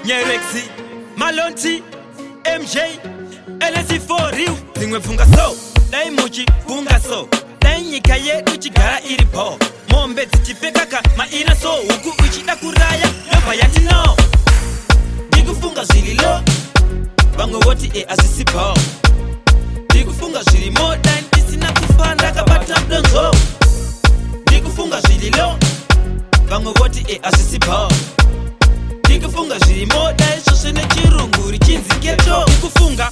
Nyerexi, Malonti, MJ, LSI for you. Zingwe funga so, dai muchi funga so. Dai nyikaye uchigara iripo. Mombe zichifekaka maina so. Uku uchida kuraya, yopa yati no. Digufunga zililo, bango woti asisipo. Digufunga zilimo, dai isina kufanda kabata mdonzo. Digufunga zililo, bango woti asisipo. Digufunga zilimo, dai sosene chirunguri chinzi keto. Digufunga,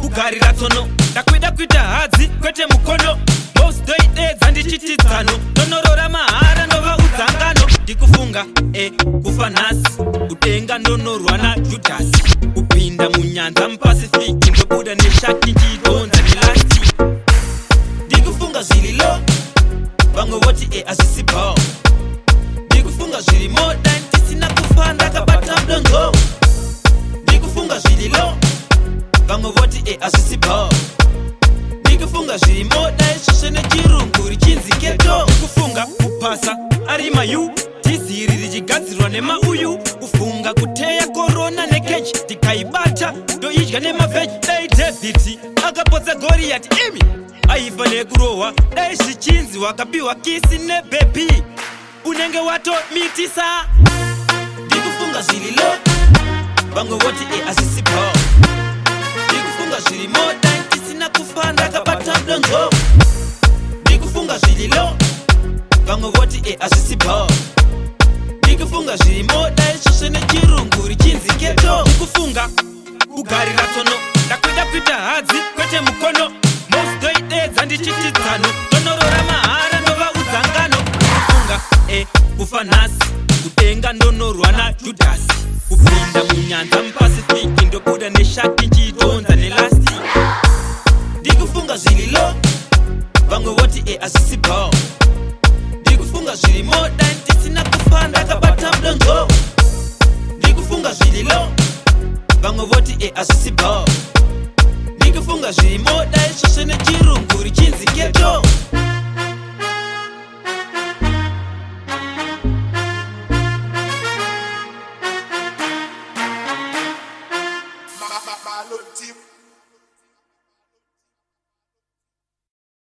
ugari ratono. Dakwida kwita hadzi, kwete mukono. Most days andi chititano. Donorora mahara nova uzangano. Digufunga, kufa nasi. Utenga ndonorwana Judas. Upinda munyanza mpasifiki. Ndobuda neshaki chidonza nilasti. Digufunga zililo, bango woti asisipo. Digufunga zilimo, dai isina kufanda kabata mdonzo. Digufunga zililo, bango woti asisipo. Digufunga zilimo, dai sosene chirunguri chinzi keto. Digufunga kupasa arima yu tiziri rijigazirwa nema uyu. Ufunga kuteya korona nekeji tikaibata do idya nema veji. Dai David akapoza Goliath imi aiva nekurowa. Dai shichinzi wakabiwa kisi ne baby unenge wato mitisa. Digufunga zililo, bango woti asisipo. Digufunga zilimo, dai isina kufanda kabata mdonzo. Digufunga zililo, bango woti asisipo. Digufunga zilimo, dai sosene chirunguri chinzi keto. Digufunga, ugari ratono. Dakwida kwita hadzi, kwete mukono. Most days andi chititano. Donorora mahara nova uzangano. Digufunga, kufa nasi. Utenga ndonorwana Judas. Upinda munyanza mpasifiki. Ndobuda neshaki chidonza nelasti. Digufunga zililo, bango woti asisipo. Digufunga zilimo, dai isina kufanda kabata mdonzo. Digufunga zililo, bango woti asisipo. Digufunga zilimo, dai sosene chirunguri chinzi keto.